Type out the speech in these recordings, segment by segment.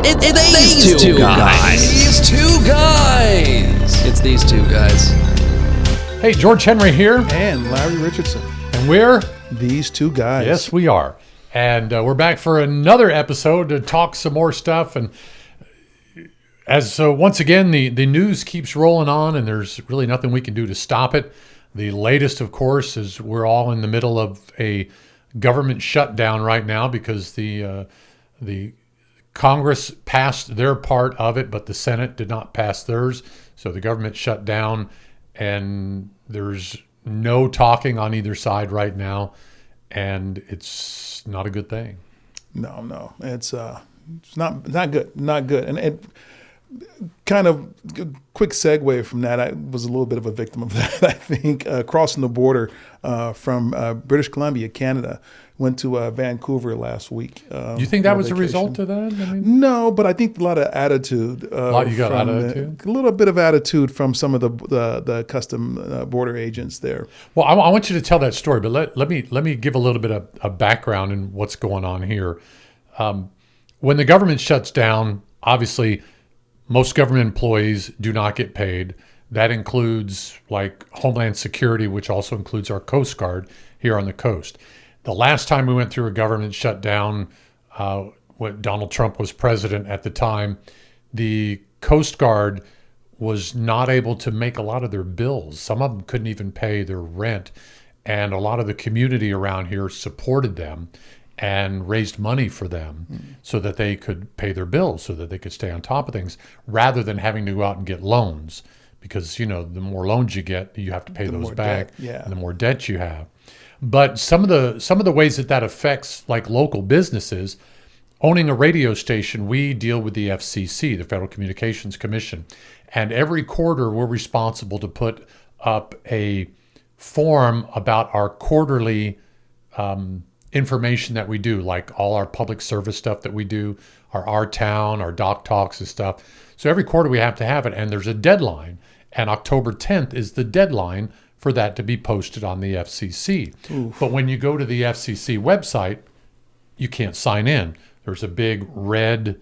It's these two guys. These two guys. It's these two guys. Hey, George Henry here. And Larry Richardson. And we're These two guys. Yes, we are. And we're back for another episode to talk some more stuff. And once again, the news keeps rolling on, and there's really nothing we can do to stop it. The latest, of course, is we're all in the middle of a government shutdown right now because the Congress passed their part of it, but the Senate did not pass theirs. So the government shut down, and there's no talking on either side right now, and it's not a good thing. No, it's not good, not good. And it kind of quick segue from that. I was a little bit of a victim of that. I think crossing the border from British Columbia, Canada, went to Vancouver last week. You think that was a result of that? I mean, no, but I think a lot of attitude. A little bit of attitude from some of the custom border agents there. Well, I want you to tell that story, but let me give a little bit of a background in what's going on here. When the government shuts down, obviously, most government employees do not get paid. That includes like Homeland Security, which also includes our Coast Guard here on the coast. The last time we went through a government shutdown, when Donald Trump was president at the time, the Coast Guard was not able to make a lot of their bills. Some of them couldn't even pay their rent. And a lot of the community around here supported them and raised money for them so that they could pay their bills, so that they could stay on top of things, rather than having to go out and get loans. Because, the more loans you get, you have to pay those back, and the more debt you have. But some of the ways that affects like local businesses, owning a radio station, we deal with the FCC, the Federal Communications Commission, and every quarter we're responsible to put up a form about our quarterly information that we do, like all our public service stuff that we do, our town, our doc talks and stuff. So every quarter we have to have it, and there's a deadline, and October 10th is the deadline for that to be posted on the FCC. Oof. But when you go to the FCC website, you can't sign in. There's a big red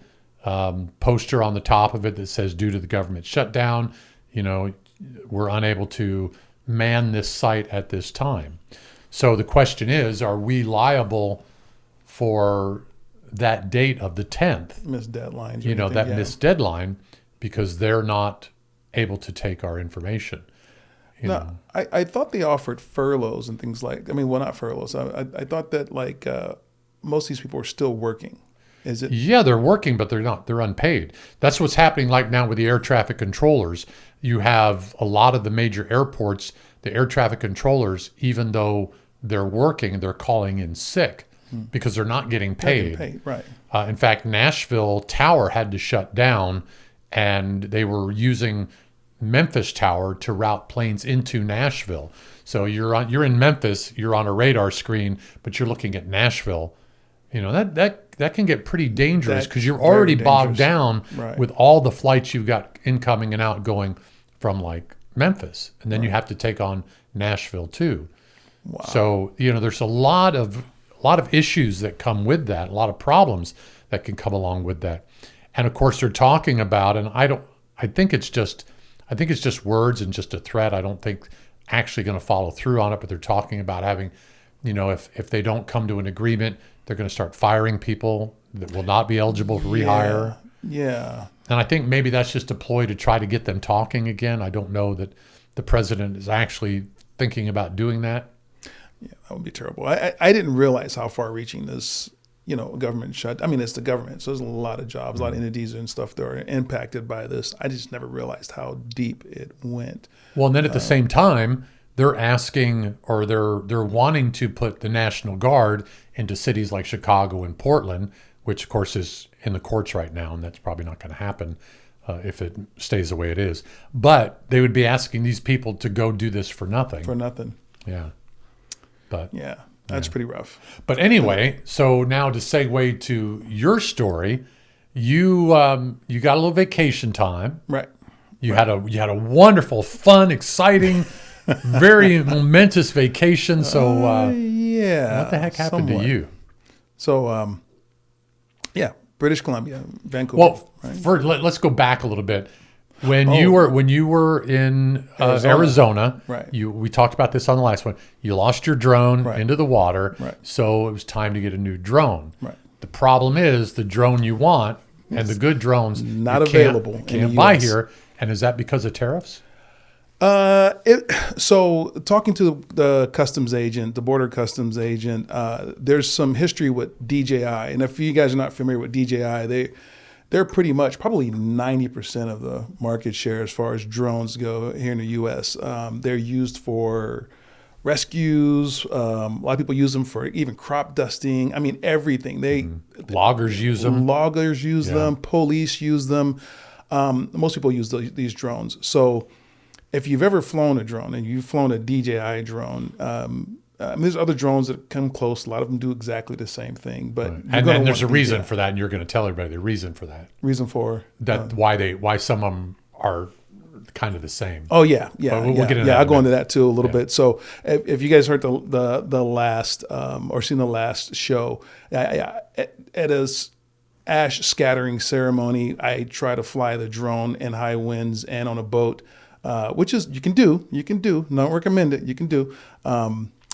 poster on the top of it that says, due to the government shutdown, we're unable to man this site at this time. So the question is, are we liable for that date of the 10th? Missed deadlines. Missed deadline, because they're not able to take our information. I thought they offered furloughs and things not furloughs. I thought that most of these people are still working. Is it? Yeah, they're working, but they're not. They're unpaid. That's what's happening like now with the air traffic controllers. You have a lot of the major airports, the air traffic controllers, even though they're working, they're calling in sick because they're not getting paid. Right. In fact, Nashville Tower had to shut down, and they were using Memphis Tower to route planes into Nashville. So you're in Memphis, you're on a radar screen, but you're looking at Nashville. That can get pretty dangerous because you're already bogged down with all the flights you've got incoming and outgoing from like Memphis, and then you have to take on Nashville too. Wow. So there's a lot of issues that come with that, a lot of problems that can come along with that, and of course they're talking about, and I think it's just words and just a threat. I don't think actually going to follow through on it, but they're talking about having, if they don't come to an agreement, they're going to start firing people that will not be eligible for rehire. Yeah. And I think maybe that's just a ploy to try to get them talking again. I don't know that the president is actually thinking about doing that. Yeah, that would be terrible. I didn't realize how far-reaching this, government shut. I mean, it's the government, so there's a lot of jobs, a lot of entities and stuff that are impacted by this. I just never realized how deep it went. Well, and then at the same time, they're asking, or they're wanting to put the National Guard into cities like Chicago and Portland, which of course is in the courts right now, and that's probably not going to happen if it stays the way it is. But they would be asking these people to go do this for nothing. For nothing. Yeah. But yeah, that's pretty rough. But anyway, so now to segue to your story, you got a little vacation time. Right. You had a wonderful, fun, exciting, very momentous vacation. So yeah. what the heck happened to you? So British Columbia, Vancouver. Well, right? let's go back a little bit. When you were in Arizona, Right. We talked about this on the last one. You lost your drone Right. into the water, Right. so it was time to get a new drone. Right. The problem is the drone you want and the good drones not you available in Can't the buy US. here. And is that because of tariffs? So talking to the customs agent, the border customs agent, there's some history with DJI, and if you guys are not familiar with DJI, they're pretty much probably 90% of the market share as far as drones go here in the U.S. They're used for rescues. A lot of people use them for even crop dusting. I mean, everything. Loggers use them. Loggers use them. Police use them. Most people use these drones. So if you've ever flown a drone and you've flown a DJI drone, there's other drones that come close. A lot of them do exactly the same thing, but And then there's a reason for that, and you're going to tell everybody the reason for that. Reason for that why some of them are kind of the same. Oh yeah. We'll get into that I'll in a go into minute. that too a little bit. So if you guys heard the last or seen the last show, at a ash scattering ceremony, I try to fly the drone in high winds and on a boat, which is you can do. Not recommend it. You can do.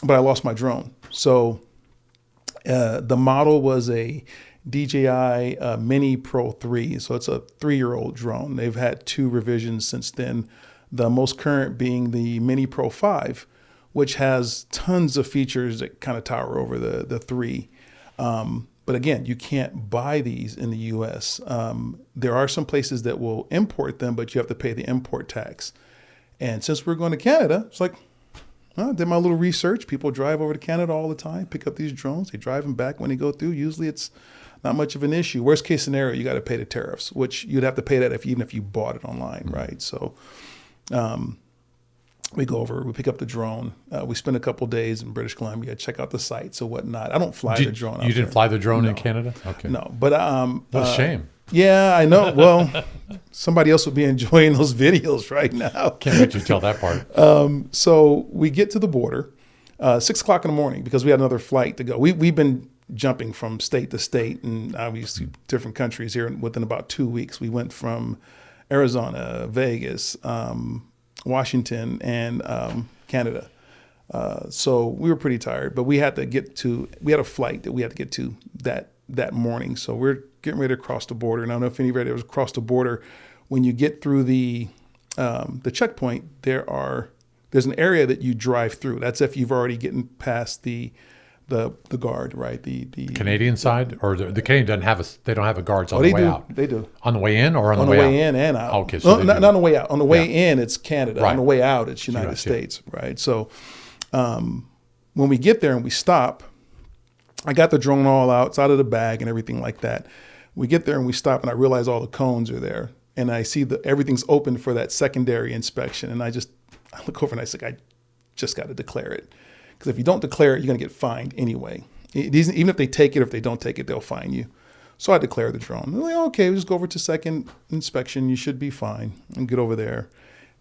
But I lost my drone. So the model was a DJI Mini Pro 3. So it's a 3-year-old drone. They've had 2 revisions since then. The most current being the Mini Pro 5, which has tons of features that kind of tower over the 3. But again, you can't buy these in the U.S. There are some places that will import them, but you have to pay the import tax. And since we're going to Canada, it's like, I did my little research. People drive over to Canada all the time, pick up these drones. They drive them back when they go through. Usually it's not much of an issue. Worst case scenario, you got to pay the tariffs, which you'd have to pay that even if you bought it online, right? So we go over, we pick up the drone. We spend a couple days in British Columbia, check out the sites or whatnot. I don't fly the drone. You didn't fly the drone No. in Canada? Okay. No, but What a shame. yeah, I know. Well, somebody else would be enjoying those videos right now. Can't wait to tell that part. So we get to the border, 6 o'clock in the morning, because we had another flight to go. We've been jumping from state to state and obviously different countries here within about 2 weeks. We went from Arizona, Vegas, Washington, and Canada. So we were pretty tired, but we had a flight that we had to get to that morning. So we're getting ready to cross the border. And I don't know if anybody ever crossed the border. When you get through the checkpoint, there's an area that you drive through. That's if you've already gotten past the guard, right? The Canadian side, or the Canadian they don't have a guards on they the way do. out. They do. On the way in or on the On the way way out? in and out. Okay, so no, not on the way out. On the way in, it's Canada. Right. On the way out, it's United United States, right? So when we get there and we stop, I got the drone all out. It's out of the bag and everything like that. We get there and we stop, and I realize all the cones are there. And I see everything's open for that secondary inspection. And I look over and I say, I just got to declare it. Because if you don't declare it, you're going to get fined anyway. Even if they take it, or if they don't take it, they'll fine you. So I declare the drone. They're like, okay, we'll just go over to second inspection. You should be fine. And get over there.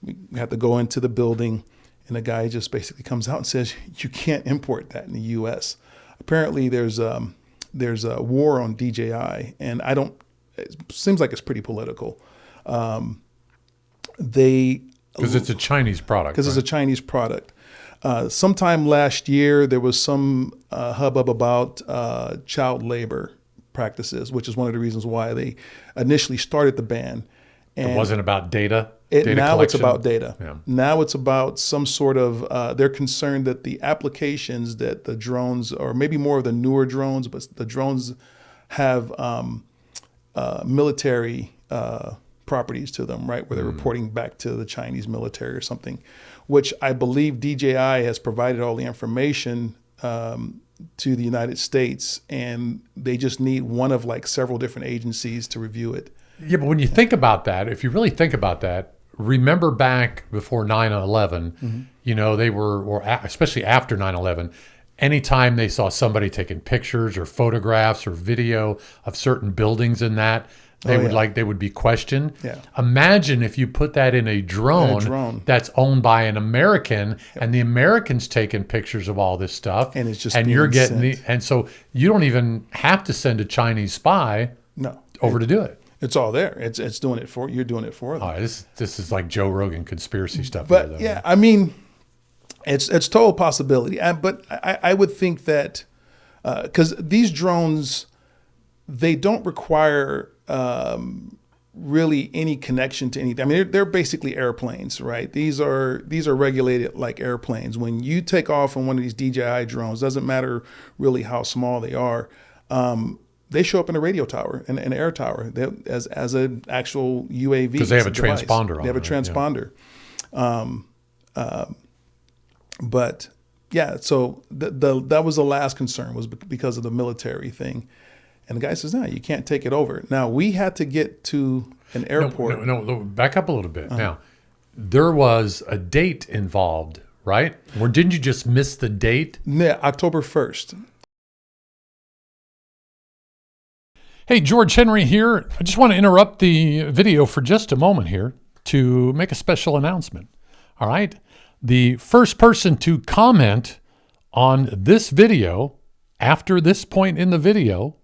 We have to go into the building, and the guy just basically comes out and says, you can't import that in the U.S. Apparently, there's a war on DJI, and it seems like it's pretty political. Because it's a Chinese product. Because it's a Chinese product. Sometime last year, there was some hubbub about child labor practices, which is one of the reasons why they initially started the ban. And it wasn't about data. Now collection? it's about data. Yeah. Now it's about some sort of, they're concerned that the applications that the drones, or maybe more of the newer drones, but the drones have military properties to them, right? Where they're reporting back to the Chinese military or something, which I believe DJI has provided all the information to the United States, and they just need one of like several different agencies to review it. Yeah, but when you think about that, if you really think about that, remember back before 9/11, they were, especially after 9/11, anytime they saw somebody taking pictures or photographs or video of certain buildings in that, they would be questioned. Yeah. Imagine if you put that in a drone, that's owned by an American, and the American's taking pictures of all this stuff, and it's just and being you're getting sent. and so you don't even have to send a Chinese spy. No. over to do it. It's all there. It's doing it for you're doing it for them. Oh, this is like Joe Rogan conspiracy stuff. But there, yeah, I mean, it's total possibility. But I would think that because these drones, they don't require really any connection to anything. I mean, they're basically airplanes, right? These are regulated like airplanes. When you take off on one of these DJI drones, doesn't matter really how small they are. They show up in a radio tower, in an air tower, as an actual UAV. Because they have a device. transponder on They have a it, right? transponder. But yeah, so that was the last concern, was because of the military thing. And the guy says, no, you can't take it over. Now, we had to get to an airport. No, back up a little bit. Now, there was a date involved, right? Or didn't you just miss the date? Yeah, October 1st. Hey, George Henry here. I just want to interrupt the video for just a moment here to make a special announcement. All right? The first person to comment on this video after this point in the video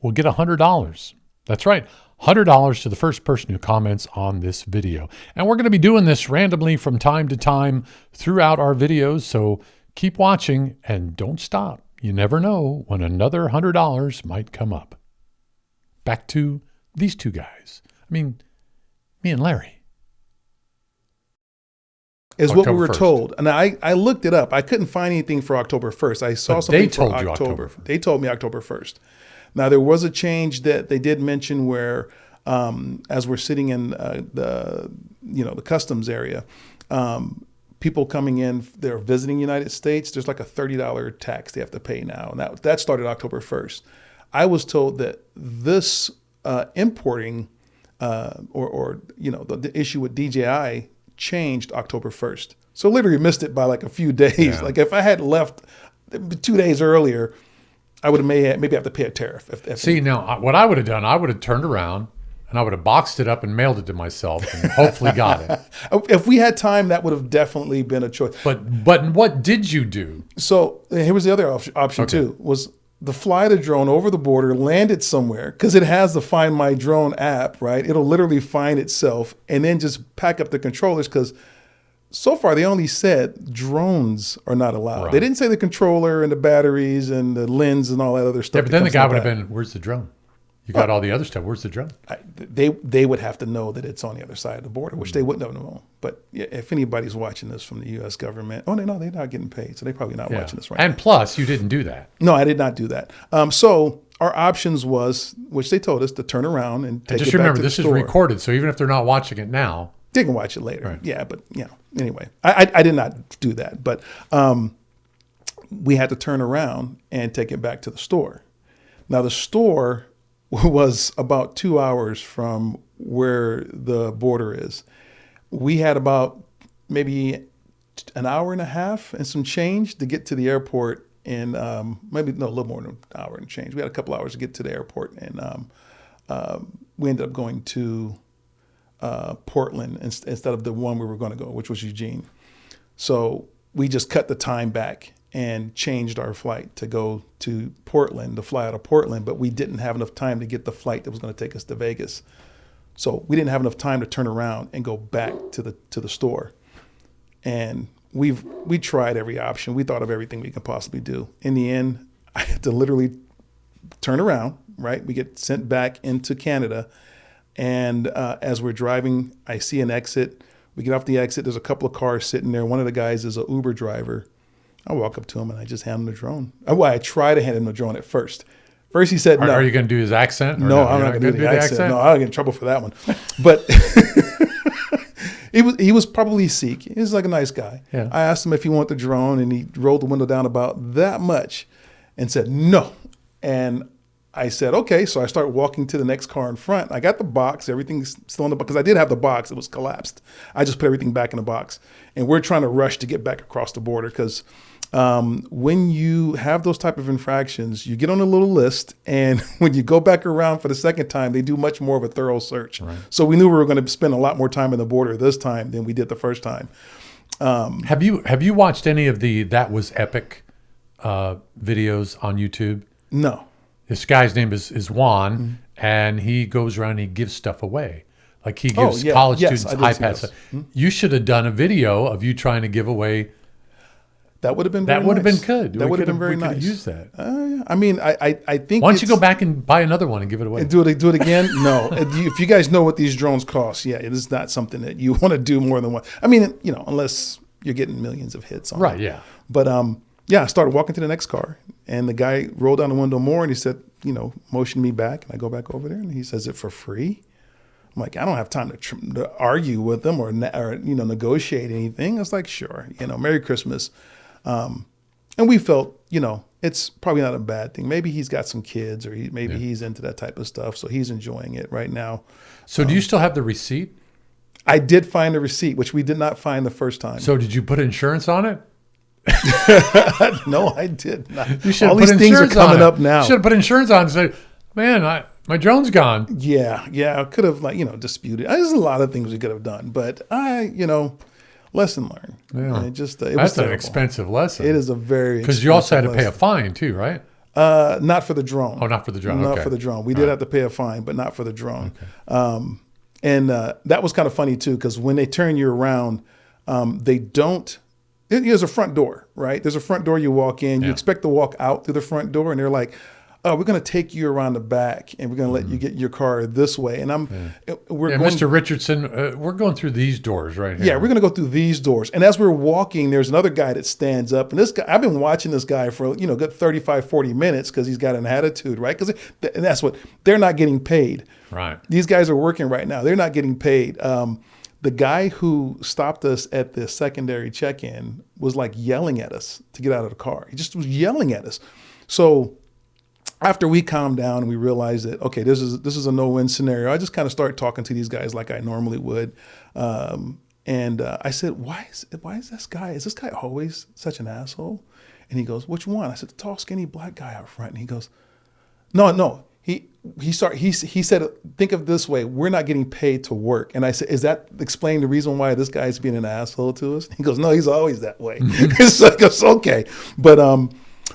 will get $100. That's right, $100 to the first person who comments on this video. And we're going to be doing this randomly from time to time throughout our videos, so keep watching and don't stop. You never know when another $100 might come up. Back to these two guys. I mean, me and Larry. Is what we October were 1st. told. And I looked it up. I couldn't find anything for October 1st. I saw But something they for told you October. October 1st. They told me October 1st. Now, there was a change that they did mention where, as we're sitting in the customs area, people coming in, they're visiting the United States, there's like a $30 tax they have to pay now. And that started October 1st. I was told that this importing the issue with DJI changed October 1st. So literally missed it by like a few days. Yeah. Like if I had left 2 days earlier, I would have maybe have to pay a tariff. See, now, what I would have done, I would have turned around and I would have boxed it up and mailed it to myself and hopefully got it. If we had time, that would have definitely been a choice. But what did you do? So here was the other option too, was to fly the drone over the border, land it somewhere, because it has the Find My Drone app, right? It'll literally find itself, and then just pack up the controllers, because so far they only said drones are not allowed. Right. They didn't say the controller and the batteries and the lens and all that other stuff. Yeah, but then the guy would have been, where's the drone? You got all the other stuff. Where's the drone? They would have to know that it's on the other side of the border, which they wouldn't have known. But yeah, if anybody's watching this from the U.S. government, they're not getting paid, so they're probably not watching this right And now. plus, you didn't do that. No, I did not do that. So our options was, which they told us, to turn around and take Just it back remember, to the this is store. recorded, so even if they're not watching it now, They can watch it later. Right. Yeah, but anyway, I did not do that. But we had to turn around and take it back to the store. Now the store was about 2 hours from where the border is. We had about maybe an hour and a half and some change to get to the airport, and a little more than an hour and change. We had a couple hours to get to the airport, and we ended up going to Portland instead of the one we were going to go, which was Eugene. So we just cut the time back and changed our flight to go to Portland, to fly out of Portland, but we didn't have enough time to get the flight that was going to take us to Vegas. So we didn't have enough time to turn around and go back to the store. And we tried every option. We thought of everything we could possibly do. In the end, I had to literally turn around, right? We get sent back into Canada. And as we're driving, I see an exit. We get off the exit. There's a couple of cars sitting there. One of the guys is an Uber driver. I walk up to him and I just hand him the drone. Well, I try to hand him the drone at first. First he said no. Are you going to do his accent? No, I'm not going to do the accent. No, I'll get in trouble for that one. But he was probably Sikh. He was like a nice guy. Yeah. I asked him if he wanted the drone, and he rolled the window down about that much and said no. And I said, okay. So I start walking to the next car in front. I got the box. Everything's still in the box, because I did have the box. It was collapsed. I just put everything back in the box. And we're trying to rush to get back across the border, because when you have those type of infractions, you get on a little list, and when you go back around for the second time, they do much more of a thorough search. Right. So we knew we were going to spend a lot more time in the border this time than we did the first time. Have you watched any of the That Was Epic videos on YouTube? No. This guy's name is Juan, and he goes around and he gives stuff away. Like he gives yeah. college Yes, students I did see iPads. those. You should have done a video of you trying to give away. That would have been That very would have nice. been good. That would have been very we nice. could have used that. Yeah. I mean, I think. Why don't you go back and buy another one and give it away? and do it again? No. If you guys know what these drones cost, yeah, it is not something that you want to do more than one. I mean, unless you're getting millions of hits on it. Right, yeah. But yeah, I started walking to the next car, and the guy rolled down the window more, and he said, motioned me back, and I go back over there, and he says, "It for free?" I'm like, I don't have time to argue with them or negotiate anything. I was like, sure, Merry Christmas. And we felt, it's probably not a bad thing. Maybe he's got some kids, or maybe he's into that type of stuff, so he's enjoying it right now. So do you still have the receipt? I did find a receipt, which we did not find the first time. So did you put insurance on it? No, I did not. You should All have these put things are insurance on coming it. up now. You should have put insurance on and say, man, my drone's gone. Yeah, I could have disputed. There's a lot of things we could have done, but lesson learned. Yeah. It was That's an terrible. expensive lesson. It is a very Because you also had to pay a lesson. fine too, right? Not for the drone. Oh, not for the drone. Not Okay. for the drone. We did have to pay a fine, but not for the drone. And that was kind of funny too, because when they turn you around, they don't. There's a front door, right? There's a front door you walk in. You Yeah. expect to walk out through the front door, and they're like, "Oh, we're going to take you around the back, and we're going to let you get your car this way." And we're going. Mr. Richardson, we're going through these doors right here. Yeah, we're going to go through these doors. And as we're walking, there's another guy that stands up. And this guy, I've been watching this guy for, good 35, 40 minutes because he's got an attitude, right? Because that's what, they're not getting paid. Right. These guys are working right now. They're not getting paid. The guy who stopped us at the secondary check-in was like yelling at us to get out of the car. He just was yelling at us. So after we calmed down and we realized that, okay, this is a no-win scenario, I just kind of started talking to these guys like I normally would. And I said, why is this guy always such an asshole? And he goes, which one? I said, the tall, skinny black guy out front. And he goes, no. He said, think of it this way, we're not getting paid to work. And I said, is that explaining the reason why this guy's being an asshole to us? He goes, no, he's always that way. So I goes, okay. But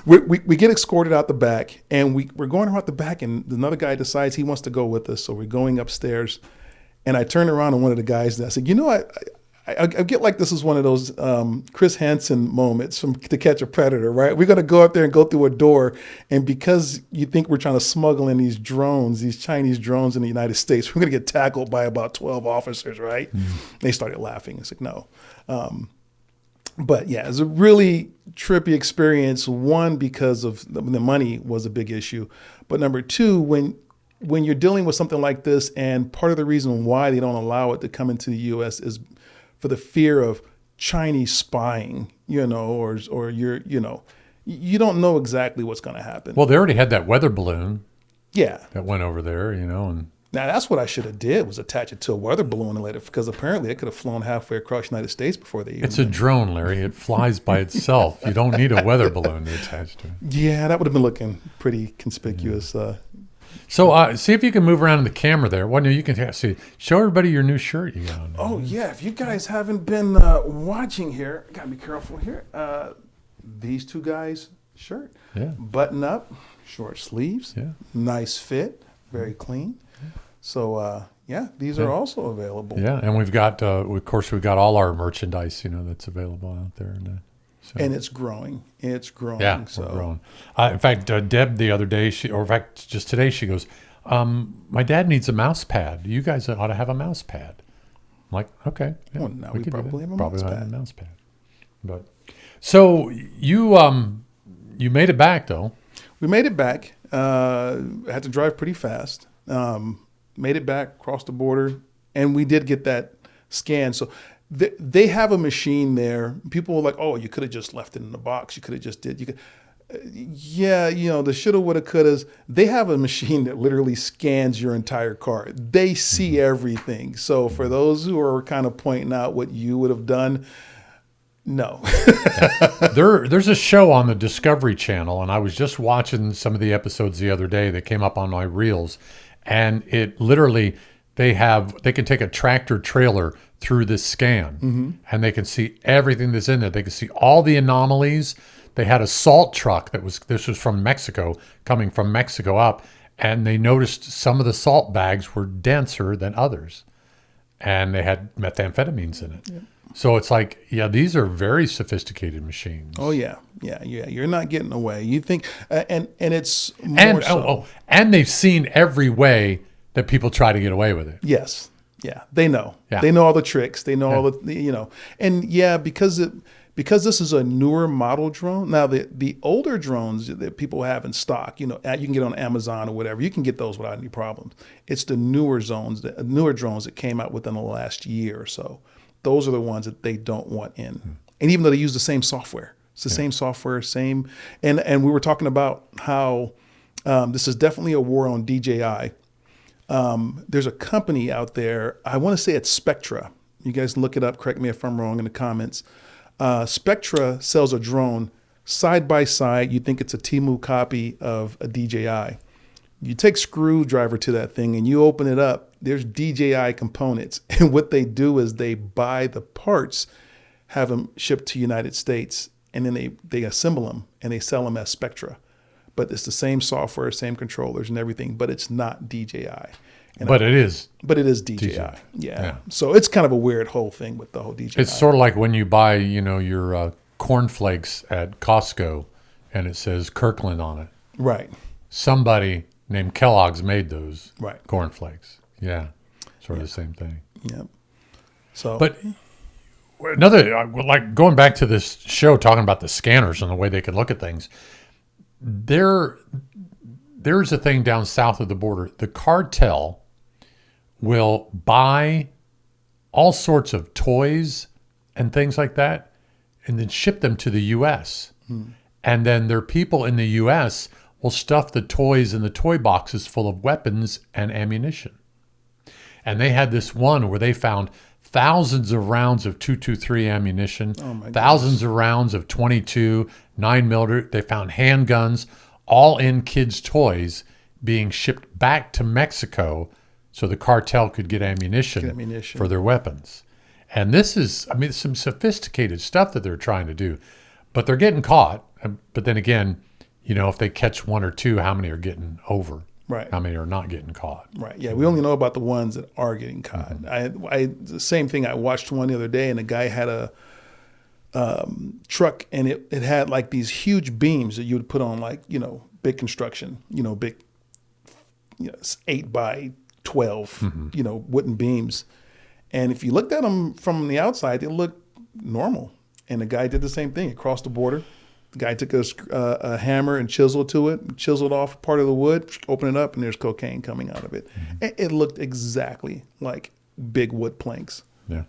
we get escorted out the back, and we're going around the back, and another guy decides he wants to go with us. So we're going upstairs, and I turn around to one of the guys and I said, I get like this is one of those Chris Hansen moments from To Catch a Predator, right? We're going to go up there and go through a door, and because you think we're trying to smuggle in these Chinese drones in the United States, we're going to get tackled by about 12 officers, right? They started laughing. It's like, no. But yeah, it's a really trippy experience. One, because of the money was a big issue. But number two, when you're dealing with something like this, and part of the reason why they don't allow it to come into the U.S. is for the fear of Chinese spying, or you're, you don't know exactly what's going to happen. Well, they already had that weather balloon Yeah. that went over there, and Now that's what I should have did, was attach it to a weather balloon and let it, because apparently it could have flown halfway across the United States before they even. it's a drone, Larry. It flies by itself. You don't need a weather balloon to attach to it. Yeah, that would have been looking pretty conspicuous. So see if you can move around in the camera there. Well, no, you can see. Show everybody your new shirt you got on. Oh yeah, if you guys haven't been watching here, gotta be careful here. These two guys' shirt, button up, short sleeves, nice fit, very clean. So these are also available. Yeah, and we've got, of course, we've got all our merchandise, that's available out there. And it's growing. It's growing. Yeah, so. we're growing. In fact, Deb the other day, just today, she goes, my dad needs a mouse pad. You guys ought to have a mouse pad. I'm like, okay. Yeah, Well, now we could do probably that. have a Probably mouse have pad. a mouse pad. But so you made it back though. We made it back. Had to drive pretty fast. Made it back, crossed the border, and we did get that scan. So they have a machine there. People were like, "Oh, you could have just left it in the box. You could have just did." You could, the shoulda, woulda, couldas. They have a machine that literally scans your entire car. They see everything. So for those who are kind of pointing out what you would have done, no. There's a show on the Discovery Channel, and I was just watching some of the episodes the other day that came up on my reels, and it literally they can take a tractor trailer through this scan, and they can see everything that's in there. They can see all the anomalies. They had a salt truck this was from Mexico, coming from Mexico up, and they noticed some of the salt bags were denser than others, and they had methamphetamines in it. So it's like, yeah, these are very sophisticated machines. Oh yeah. You're not getting away. You think, and it's more and they've seen every way that people try to get away with it. Yes. Yeah. They know. Yeah. They know all the tricks. They know all the, and because this is a newer model drone. Now the older drones that people have in stock, you can get on Amazon or whatever. You can get those without any problems. It's the newer drones that came out within the last year or so. Those are the ones that they don't want in. And even though they use the same software, it's the same software, and we were talking about how this is definitely a war on DJI. There's a company out there, I want to say it's Spectra. You guys look it up, correct me if I'm wrong in the comments. Spectra sells a drone side by side. You think it's a Temu copy of a DJI. You take screwdriver to that thing and you open it up, there's DJI components. And what they do is they buy the parts, have them shipped to United States, and then they assemble them and they sell them as Spectra. But it's the same software, same controllers and everything, but it's not DJI. But it is DJI. Yeah. So it's kind of a weird whole thing with the whole DJI. It's sort of like when you buy, your cornflakes at Costco and it says Kirkland on it. Right. Somebody named Kellogg's made those cornflakes. Yeah. Sort of the same thing. Yep. So, but another, like going back to this show, talking about the scanners and the way they can look at things, there's a thing down south of the border. The cartel will buy all sorts of toys and things like that and then ship them to the U.S. And then their people in the U.S. will stuff the toys in the toy boxes full of weapons and ammunition. And they had this one where they found thousands of rounds of .223 ammunition, thousands of rounds of .22, 9mm. They found handguns, all in kids' toys being shipped back to Mexico so the cartel could get ammunition for their weapons. And this is, some sophisticated stuff that they're trying to do. But they're getting caught. But then again, if they catch one or two, how many are getting over? Right. How many are not getting caught? Right. Yeah. We only know about the ones that are getting caught. The same thing. I watched one the other day, and a guy had a truck, and it had like these huge beams that you would put on big construction, big 8 by 12, wooden beams. And if you looked at them from the outside, they looked normal. And the guy did the same thing across the border. The guy took a hammer and chiseled off part of the wood, opened it up, and there's cocaine coming out of it. It looked exactly like big wood planks. Yeah.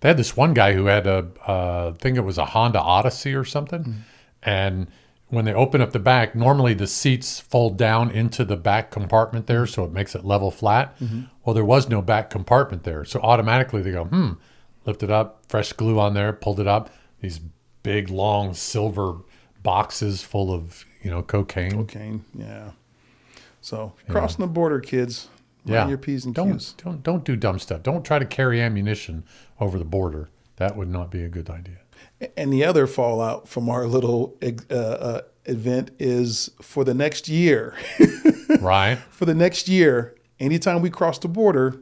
They had this one guy who had I think it was a Honda Odyssey or something. And when they open up the back, normally the seats fold down into the back compartment there, so it makes it level flat. Well, there was no back compartment there. So automatically they go, lift it up, fresh glue on there, pulled it up. These big, long silver boxes full of, cocaine. Cocaine, yeah. So crossing the border, kids. Mind your P's and Q's. Don't do dumb stuff. Don't try to carry ammunition over the border. That would not be a good idea. And the other fallout from our little event is for the next year. Right. For the next year, anytime we cross the border,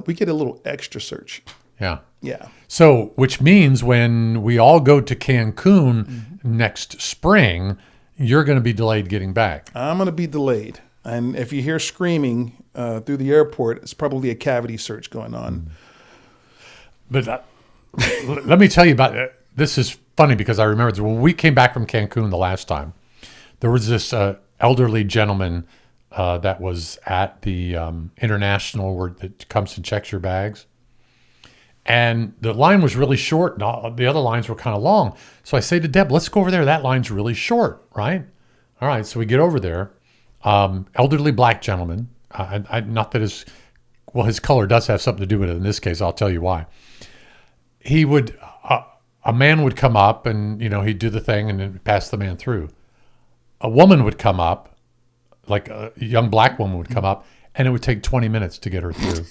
we get a little extra search. Yeah. Yeah. So, which means when we all go to Cancun next spring, you're going to be delayed getting back. I'm going to be delayed. And if you hear screaming through the airport, it's probably a cavity search going on. But let me tell you about it. This is funny because I remember when we came back from Cancun the last time, there was this elderly gentleman that was at the international where that comes and checks your bags. And the line was really short, and all the other lines were kind of long. So I say to Deb, let's go over there. That line's really short, right? All right, so we get over there. Elderly black gentleman. Not that his color does have something to do with it. In this case, I'll tell you why. He would, a man would come up, and he'd do the thing, and then pass the man through. A woman would come up, like a young black woman would come up, and it would take 20 minutes to get her through.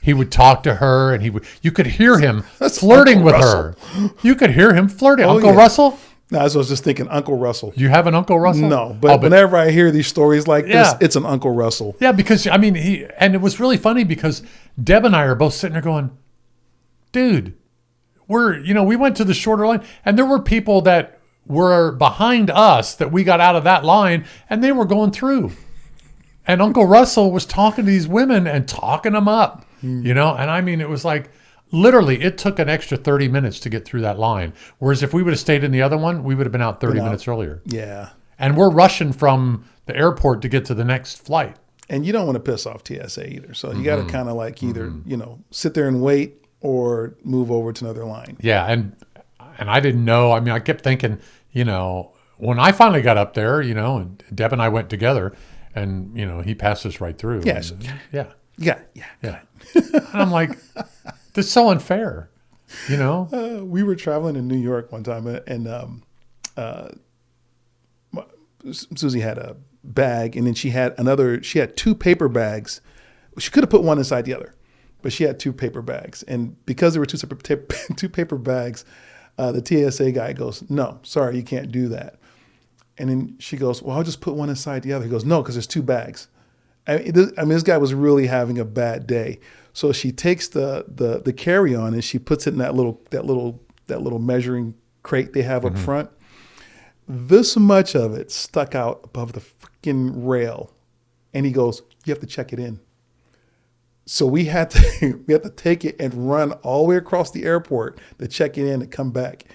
He would talk to her, and you could hear him flirting with her. You could hear him flirting. Uncle Russell? No, I was just thinking Uncle Russell. Do you have an Uncle Russell? No, but whenever I hear these stories like this, Yeah. it's an Uncle Russell. Yeah, because I mean, and it was really funny because Deb and I are both sitting there going, dude, we went to the shorter line, and there were people that were behind us that we got out of that line, and they were going through. And Uncle Russell was talking to these women and talking them up, and I mean, it was like, literally, it took an extra 30 minutes to get through that line. Whereas if we would have stayed in the other one, we would have been out 30 minutes earlier. Yeah. And we're rushing from the airport to get to the next flight. And you don't want to piss off TSA either. So you got to kind of like either, sit there and wait or move over to another line. Yeah. And I didn't know. I mean, I kept thinking, when I finally got up there, and Deb and I went together and, he passed us right through. Yes. And, Yeah. And I'm like, this is so unfair, We were traveling in New York one time, and Susie had a bag, and then she had two paper bags. She could have put one inside the other, but she had two paper bags. And because there were two paper bags, the TSA guy goes, "No, sorry, you can't do that." And then she goes, "Well, I'll just put one inside the other." He goes, "No, because there's two bags." I mean, this guy was really having a bad day. So she takes the carry-on and she puts it in that little measuring crate they have up front. This much of it stuck out above the freaking rail, and he goes, "You have to check it in." So we had to take it and run all the way across the airport to check it in and come back.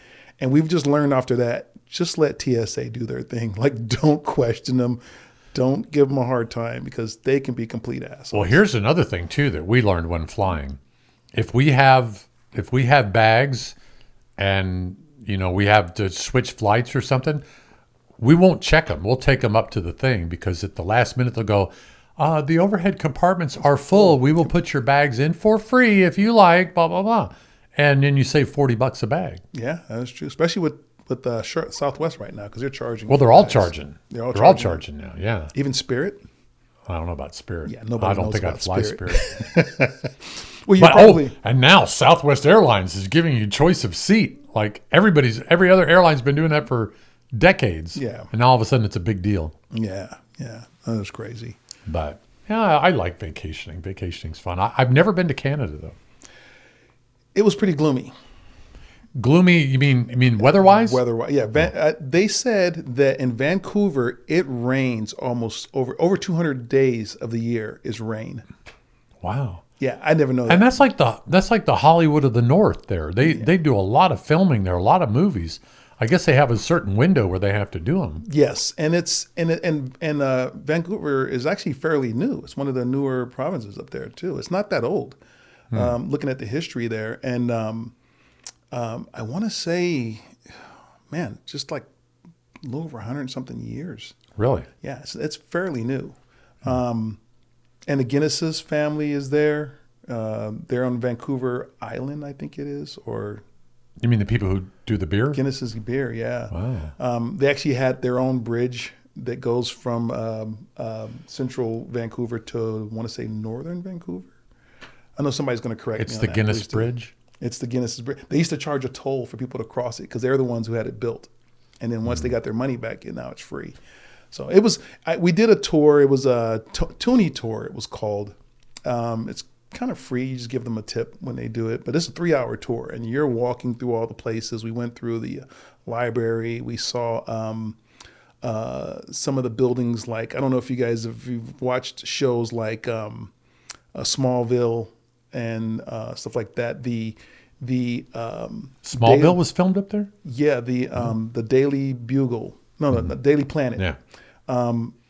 And we've just learned after that, just let TSA do their thing. Like, don't question them. Don't give them a hard time because they can be complete assholes. Well, here's another thing too that we learned when flying. If we have bags and we have to switch flights or something, we won't check them. We'll take them up to the thing because at the last minute they'll go, the overhead compartments are full. We will put your bags in for free if you like, blah, blah, blah. And then you save $40 a bag. Yeah, that's true. Especially with Southwest right now because they're charging. Well, they're all charging. They're all charging now. Yeah. Even Spirit. I don't know about Spirit. Yeah, nobody. I don't knows think about I'd fly Spirit. Well, you probably. And now Southwest Airlines is giving you choice of seat. Like every other airline's been doing that for decades. Yeah. And now all of a sudden it's a big deal. Yeah. That was crazy. But yeah, I like vacationing. Vacationing's fun. I've never been to Canada though. It was pretty gloomy. Gloomy? You mean weather-wise? Weather-wise, yeah. They said that in Vancouver it rains almost over 200 days of the year is rain. Wow. Yeah, I never know that. And that's like the Hollywood of the North. There, they do a lot of filming there, a lot of movies. I guess they have a certain window where they have to do them. Yes, and Vancouver is actually fairly new. It's one of the newer provinces up there too. It's not that old. Looking at the history there, and I want to say, man, just like a little over 100 and something years. Really? Yeah, it's fairly new. And the Guinness's family is there. They're on Vancouver Island, I think it is, or. You mean the people who do the beer? Guinness's beer, yeah. Wow. They actually had their own bridge that goes from central Vancouver to, I want to say, northern Vancouver. I know somebody's going to correct me on that. It's the Guinness Bridge? It's the Guinness's Bridge. They used to charge a toll for people to cross it because they're the ones who had it built. And then once they got their money back, now it's free. So it was. We did a tour. It was a Toonie tour. It was called. It's kind of free. You just give them a tip when they do it. But it's a 3-hour tour, and you're walking through all the places. We went through the library. We saw some of the buildings. Like, I don't know if you've watched shows like Smallville and stuff like that. The Smallville was filmed up there? Yeah, the Daily Bugle. No, the Daily Planet. Yeah.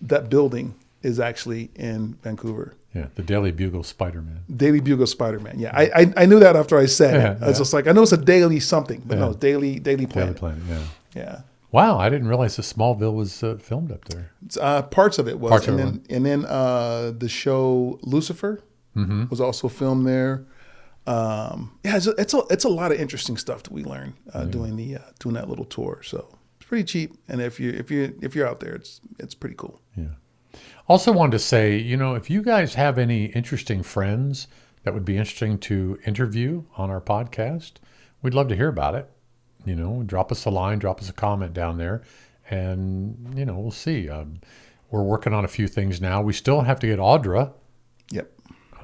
That building is actually in Vancouver. Yeah, the Daily Bugle Spider-Man. Daily Bugle Spider-Man. Yeah, I knew that after I said it. I was just like, I know it's a daily something, but no, it's Daily Planet. Daily Planet, Yeah. Wow, I didn't realize the Smallville was filmed up there. Parts of it was. And then the show Lucifer was also filmed there. It's a lot of interesting stuff that we learned doing that little tour. So it's pretty cheap, and if you're out there, it's pretty cool. Yeah. Also wanted to say, if you guys have any interesting friends that would be interesting to interview on our podcast, we'd love to hear about it. drop us a line, drop us a comment down there, and we'll see. We're working on a few things now. We still have to get Audra. Yep.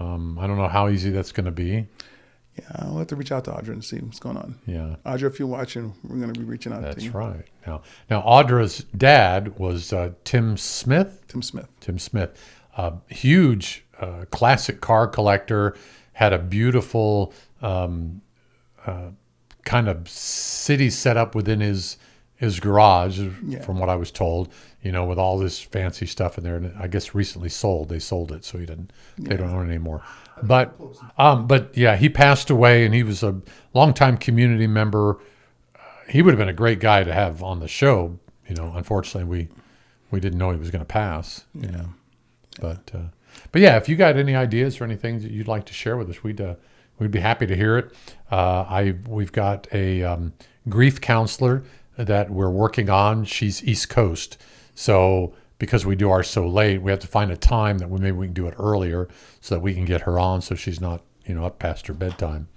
I don't know how easy that's going to be. Yeah, I'll have to reach out to Audra and see what's going on. Yeah. Audra, if you're watching, we're going to be reaching out to you. That's right. Now Audra's dad was Tim Smith. Tim Smith. Huge classic car collector, had a beautiful kind of city set up within his garage, from what I was told, with all this fancy stuff in there. And I guess recently sold. They sold it, so they don't own it anymore. But yeah, he passed away, and he was a longtime community member. He would have been a great guy to have on the show. Unfortunately, we didn't know he was going to pass. But yeah, if you got any ideas or anything that you'd like to share with us, we'd be happy to hear it. We've got a grief counselor that we're working on. She's East Coast, so because we do ours so late, we have to find a time that maybe we can do it earlier so that we can get her on, so she's not up past her bedtime.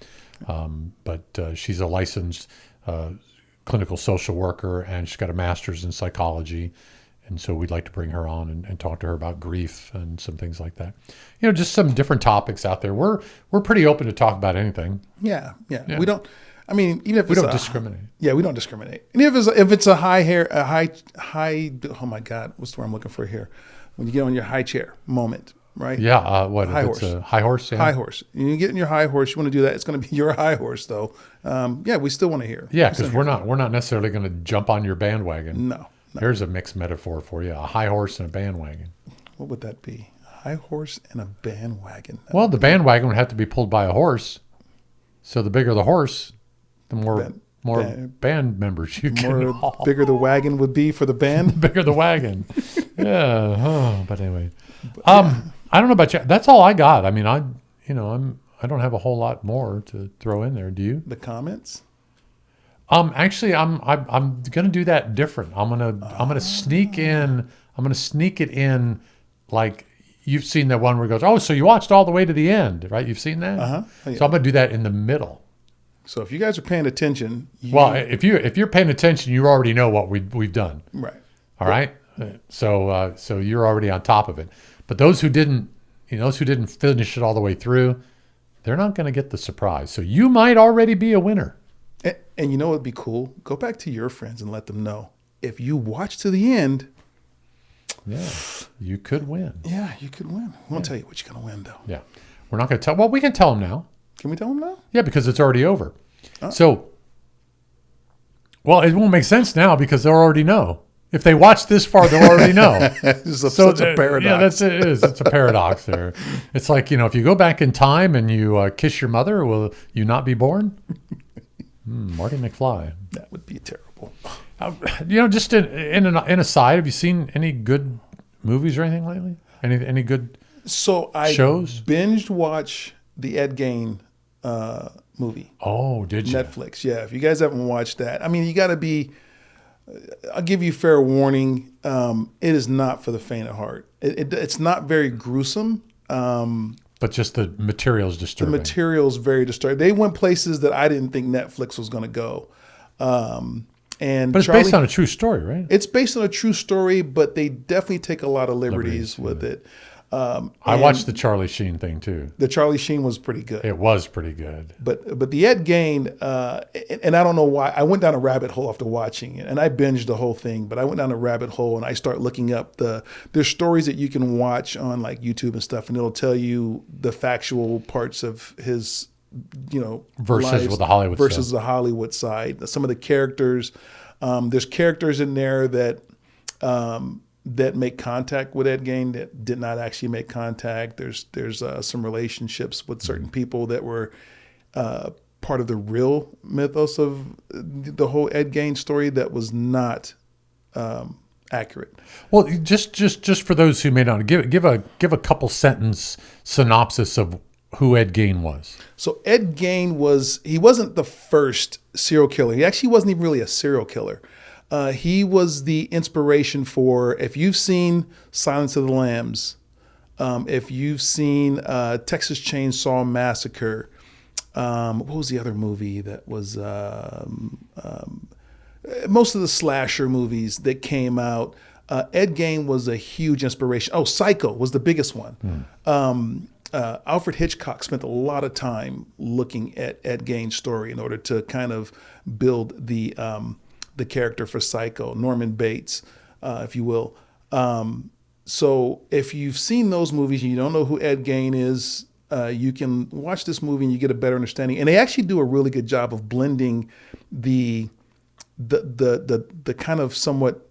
But she's a licensed clinical social worker, and she's got a master's in psychology. And so we'd like to bring her on and talk to her about grief and some things like that. Just some different topics out there. We're pretty open to talk about anything. Yeah. We don't. I mean, even if we don't discriminate. Yeah, we don't discriminate. And if it's a high. Oh my God, what's the word I'm looking for here? When you get on your high chair moment, right? Yeah. High horse. A high horse? Yeah. High horse. You get in your high horse. You want to do that. It's going to be your high horse, though. Yeah, we still want to hear. Yeah, because we're not necessarily going to jump on your bandwagon. No. There's a mixed metaphor for you: a high horse and a bandwagon. What would that be? A high horse and a bandwagon. Well, the bandwagon would have to be pulled by a horse. So the bigger the horse, the more band members you can haul. Bigger the wagon would be for the band. The bigger the wagon. Yeah. Oh, but anyway, I don't know about you. That's all I got. I mean, I don't have a whole lot more to throw in there. Do you? The comments. Actually, I'm gonna do that different. I'm gonna sneak in. I'm gonna sneak it in, like you've seen that one where it goes, oh, so you watched all the way to the end, right? You've seen that. Oh, yeah. So I'm gonna do that in the middle. So if you guys are paying attention, if you're paying attention, you already know what we've done. Right. All right. So you're already on top of it. But those who didn't finish it all the way through, they're not going to get the surprise. So you might already be a winner. And you know what would be cool? Go back to your friends and let them know. If you watch to the end, yeah, you could win. Yeah, you could win. I won't tell you what you're going to win, though. Yeah. We're not going to tell. Well, we can tell them now. Can we tell them now? Yeah, because it's already over. Oh. So, well, it won't make sense now because they'll already know. If they watch this far, they'll already know. It's a paradox. Yeah, it is. It's a paradox there. It's like, if you go back in time and you kiss your mother, will you not be born? Marty McFly. That would be terrible. Just in an aside, have you seen any good movies or anything lately? Any good shows? Binged watch the Ed Gein movie. Oh, did you? Netflix. Yeah. If you guys haven't watched that, I mean, you got to be. I'll give you fair warning. It is not for the faint of heart. It's not very gruesome. But just the material's disturbing. The material's very disturbing. They went places that I didn't think Netflix was going to go. But it's based on a true story, right? It's based on a true story, but they definitely take a lot of liberties with it. I watched the Charlie Sheen thing too. The Charlie Sheen was pretty good. It was pretty good. But the Ed Gein, and I don't know why, I went down a rabbit hole after watching it, and I binged the whole thing, but I went down a rabbit hole and I start looking up there's stories that you can watch on like YouTube and stuff, and it'll tell you the factual parts of his, versus lives, with the Hollywood versus stuff. The Hollywood side. Some of the characters, there's characters in there that make contact with Ed Gein that did not actually make contact. There's some relationships with certain people that were part of the real mythos of the whole Ed Gein story that was not accurate. Well, just for those who may not give a couple sentence synopsis of who Ed Gein was. So Ed Gein he wasn't the first serial killer. He actually wasn't even really a serial killer. He was the inspiration for, if you've seen Silence of the Lambs, if you've seen Texas Chainsaw Massacre, What was the other movie that was most of the slasher movies that came out? Ed Gein was a huge inspiration. Oh, Psycho was the biggest one. Alfred Hitchcock spent a lot of time looking at Ed Gein's story in order to kind of build the character for Psycho, Norman Bates, if you will. So if you've seen those movies and you don't know who Ed Gein is, you can watch this movie and you get a better understanding. And they actually do a really good job of blending the kind of somewhat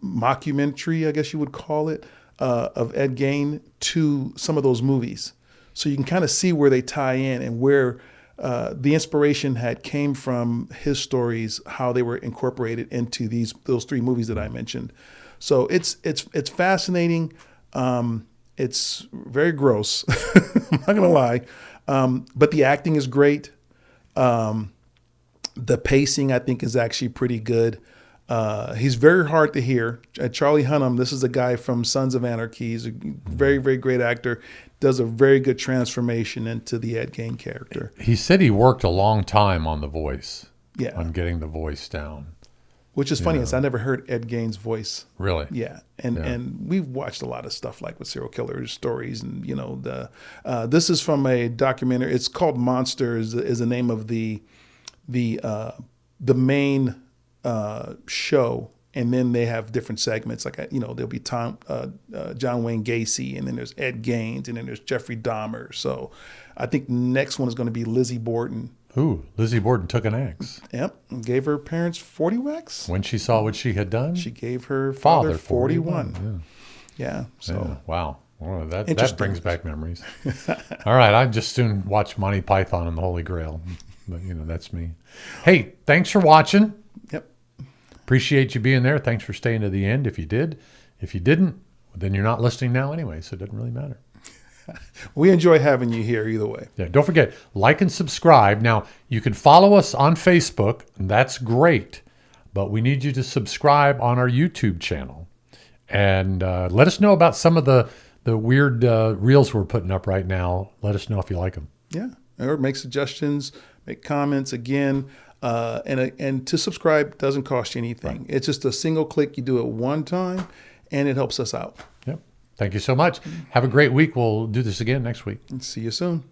mockumentary, I guess you would call it, of Ed Gein to some of those movies. So you can kind of see where they tie in and where the inspiration came from his stories, how they were incorporated into those three movies that I mentioned. So it's fascinating. It's very gross. I'm not gonna lie, but the acting is great. The pacing, I think, is actually pretty good. He's very hard to hear. Charlie Hunnam, this is a guy from Sons of Anarchy. He's a very, very great actor. Does a very good transformation into the Ed Gein character. He said he worked a long time on the voice. Yeah. On getting the voice down. Which is funny, is I never heard Ed Gein's voice. Really? Yeah. And we've watched a lot of stuff like with serial killer stories, and this is from a documentary. It's called Monsters, is the name of the main show, and then they have different segments. Like there'll be John Wayne Gacy, and then there's Ed Gein, and then there's Jeffrey Dahmer. So I think next one is going to be Lizzie Borden. Ooh, Lizzie Borden took an axe. Yep, gave her parents 40 whacks. When she saw what she had done, she gave her father 41. 41. Yeah. So yeah, wow. Well, that brings back memories. All right, I'd just soon watch Monty Python and the Holy Grail, but that's me. Hey, thanks for watching. Yep. Appreciate you being there. Thanks for staying to the end. If you did, if you didn't, then you're not listening now anyway, so it doesn't really matter. We enjoy having you here either way. Yeah, don't forget, like and subscribe. Now, you can follow us on Facebook, and that's great, but we need you to subscribe on our YouTube channel. And let us know about some of the weird reels we're putting up right now. Let us know if you like them. Yeah, or make suggestions, make comments. Again, and to subscribe doesn't cost you anything. Right. It's just a single click. You do it one time, and it helps us out. Yep. Thank you so much. Have a great week. We'll do this again next week. See you soon.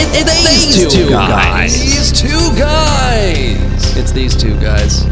It's these two guys. These two guys. It's these two guys.